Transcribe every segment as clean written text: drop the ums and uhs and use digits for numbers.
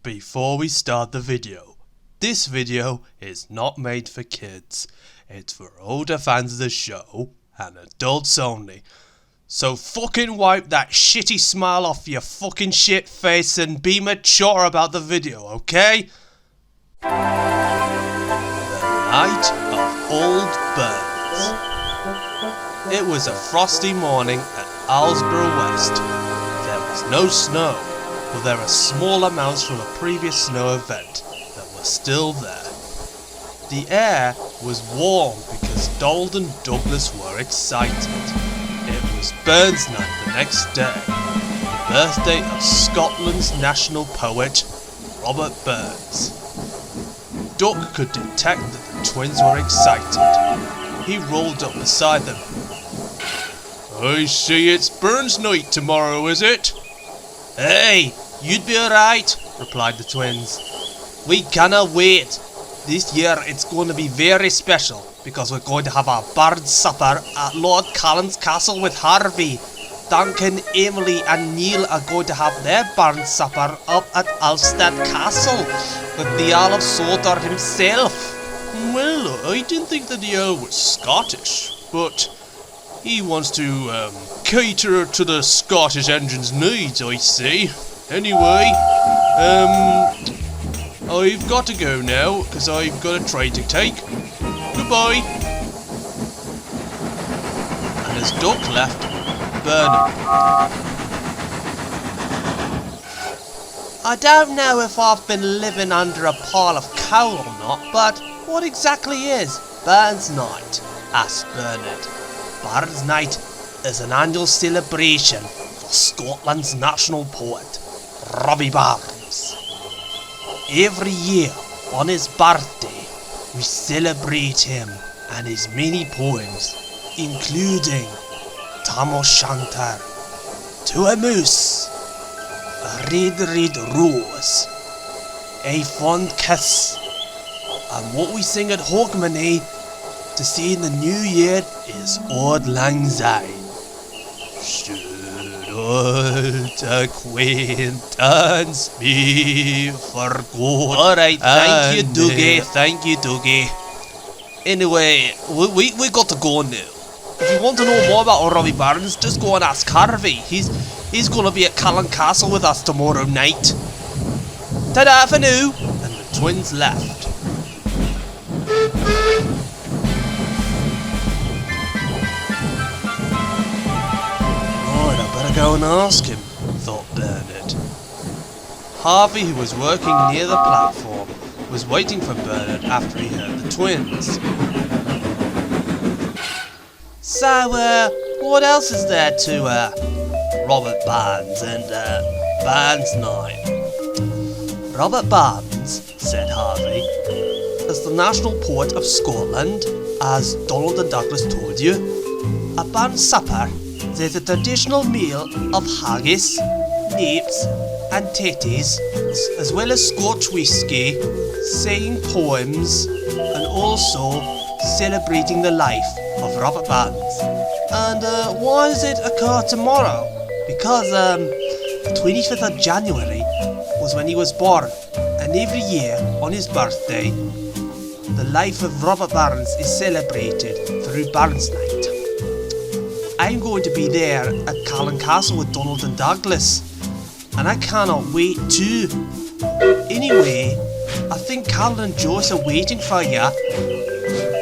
Before we start the video, this video is not made for kids. It's for older fans of the show and adults only. So fucking wipe that shitty smile off your fucking shit face and be mature about the video, okay? The night of Auld burns. It was a frosty morning at Alsborough West. There was no snow, but there were small amounts from a previous snow event that were still there. The air was warm because Auld and Douglas were excited. It was Burns Night the next day, the birthday of Scotland's national poet, Robert Burns. Duck could detect that the twins were excited. He rolled up beside them. "I see it's Burns Night tomorrow, is it?" "Hey, you'd be alright," replied the twins. "We cannot wait. This year it's going to be very special because we're going to have our bird supper at Lord Callan's Castle with Harvey. Duncan, Emily and Neil are going to have their bird supper up at Alstead Castle with the Earl of Sodor himself." "Well, I didn't think that the Earl was Scottish, but he wants to cater to the Scottish engine's needs, I see. Anyway, I've got to go now because I've got a train to take. Goodbye." And as Duck left, Bernard. "I don't know if I've been living under a pile of coal or not, but what exactly is Burns Night?" asked Bernard. "Burns Night is an annual celebration for Scotland's national poet, Robbie Burns. Every year, on his birthday, we celebrate him and his many poems, including Tam O'Shanter, To a Moose, A Red Red Rose, A Fond Kiss, and what we sing at Hogmanay to say in the new year is Auld Lang Syne. Should old acquaintance be forgot." "Alright, thank you, Dougie. Anyway, we got to go now. If you want to know more about Robbie Burns, just go and ask Harvey. He's going to be at Callan Castle with us tomorrow night. Ta-da for now!" And the twins left. "Right, I better go and ask him," thought Bernard. Harvey, who was working near the platform, was waiting for Bernard after he heard the twins. "So, what else is there to, Robert Burns and, Burns Night?" "Robert Burns," said Harvey, "is the national poet of Scotland, as Donald and Douglas told you. At Burns supper, there's a traditional meal of haggis, napes and tatties, as well as Scotch whisky, saying poems, and also celebrating the life of Robert Burns." "And why does it occur tomorrow?" "Because the 25th of January was when he was born, and every year on his birthday, the life of Robert Burns is celebrated through Burns Night. I'm going to be there at Callan Castle with Donald and Douglas, and I cannot wait too. Anyway, I think Callan and Joyce are waiting for you.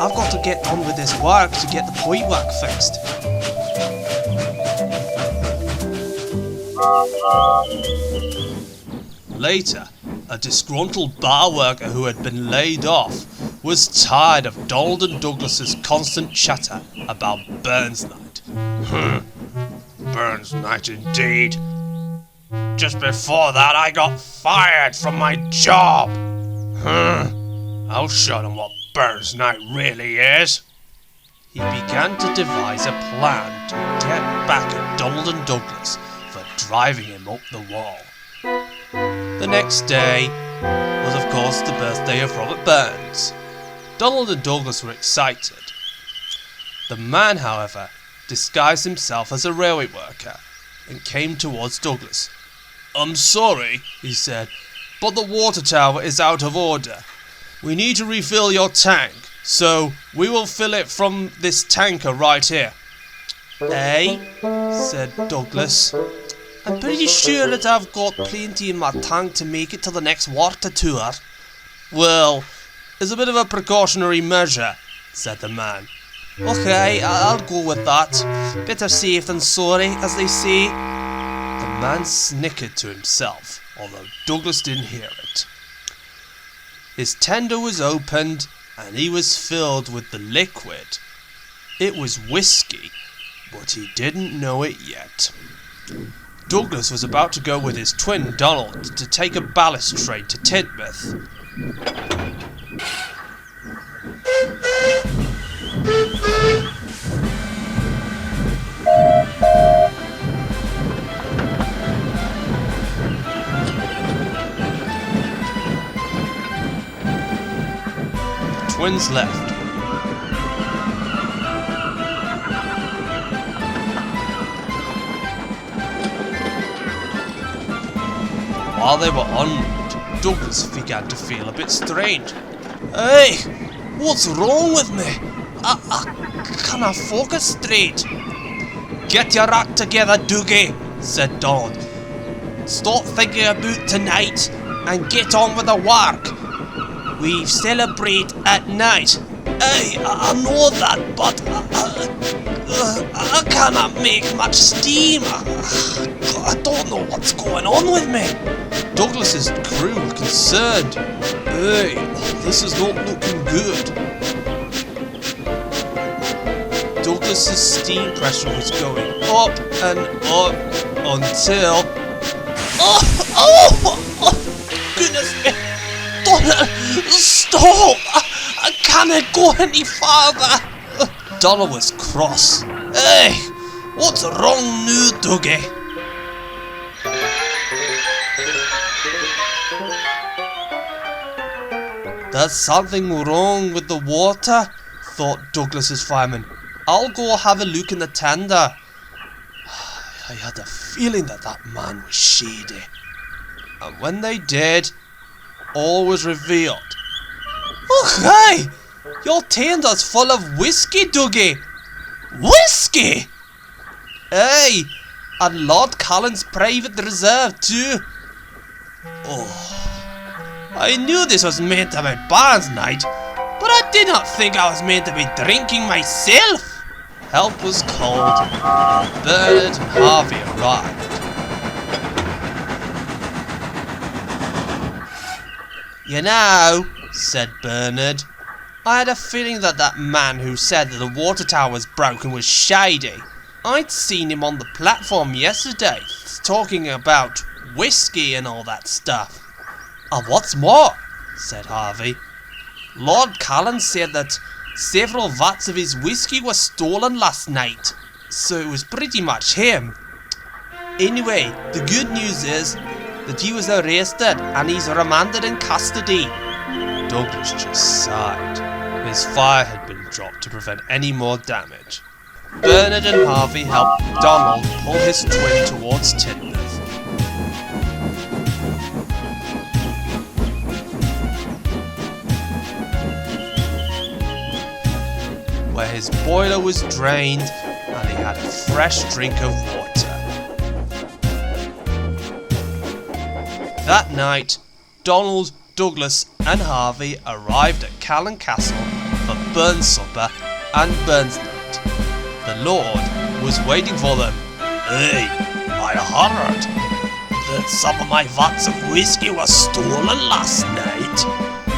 I've got to get on with this work to get the point work fixed." Later, a disgruntled bar worker who had been laid off was tired of Donald and Douglas's constant chatter about Burns Night. "Burns Night indeed. Just before that I got fired from my job. I'll show them what Burns Night really is." He began to devise a plan to get back at Donald and Douglas for driving him up the wall. The next day was of course the birthday of Robert Burns. Donald and Douglas were excited. The man, however, disguised himself as a railway worker and came towards Douglas. "I'm sorry," he said, but the water tower is out of order. We need to refill your tank, so we will fill it from this tanker right here. Eh? Said Douglas. I'm pretty sure that I've got plenty in my tank to make it to the next water tour. Well, it's a bit of a precautionary measure, said the man. Okay, I'll go with that. Better safe than sorry, as they say. The man snickered to himself, although Douglas didn't hear it. His tender was opened, and he was filled with the liquid. It was whiskey, but he didn't know it yet. Douglas was about to go with his twin Donald to take a ballast train to Tidmouth. The twins left. While they were en route, Douglas began to feel a bit strange. Hey, what's wrong with me? I can't focus straight. Get your act together, Dougie, said Donald. Stop thinking about tonight and get on with the work. We celebrate at night. Hey, I know that, but I cannot make much steam. I don't know what's going on with me. Douglas's crew were concerned. Hey, this is not looking good. Douglas's steam pressure was going up and up until... Oh, goodness me. Donald, stop! I can't go any farther. Donald was cross. Hey, what's wrong now, Dougie? There's something wrong with the water, thought Douglas's fireman. I'll go have a look in the tender. I had a feeling that man was shady. And when they did, all was revealed. Oh, hey! Your tender's full of whiskey, Dougie. Whiskey? Hey, and Lord Callan's private reserve too. Oh, I knew this was meant to be Barnes night, but I did not think I was meant to be drinking myself. Help was called. Bernard and Harvey arrived. You know, said Bernard, I had a feeling that man who said that the water tower was broken was shady. I'd seen him on the platform yesterday, talking about whiskey and all that stuff. And what's more, said Harvey, Lord Callan said that several vats of his whiskey were stolen last night, so it was pretty much him. Anyway, the good news is that he was arrested and he's remanded in custody. Douglas just sighed. His fire had been dropped to prevent any more damage. Bernard and Harvey helped Donald pull his twin towards Tidmouth. Where his boiler was drained and he had a fresh drink of water. That night, Donald, Douglas and Harvey arrived at Callan Castle for Burns supper and Burns night. The Lord was waiting for them. Hey, I heard that some of my vats of whiskey were stolen last night,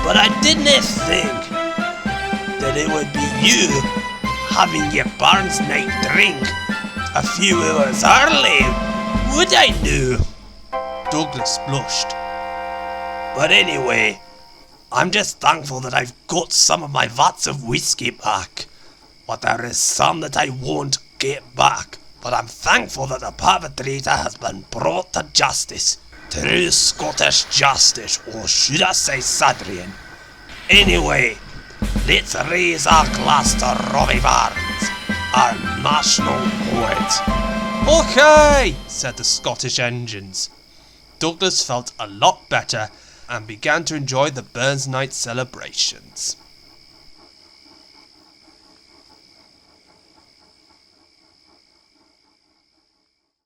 but I didn't think that it would be you having your Barnes night drink a few hours early, would I know? Douglas blushed. But anyway, I'm just thankful that I've got some of my vats of whiskey back. But there is some that I won't get back. But I'm thankful that the perpetrator has been brought to justice. True Scottish justice, or should I say Sadrian. Anyway, let's raise our glass to Robbie Barnes, our national poet. Okay, said the Scottish engines. Douglas felt a lot better and began to enjoy the Burns Night celebrations.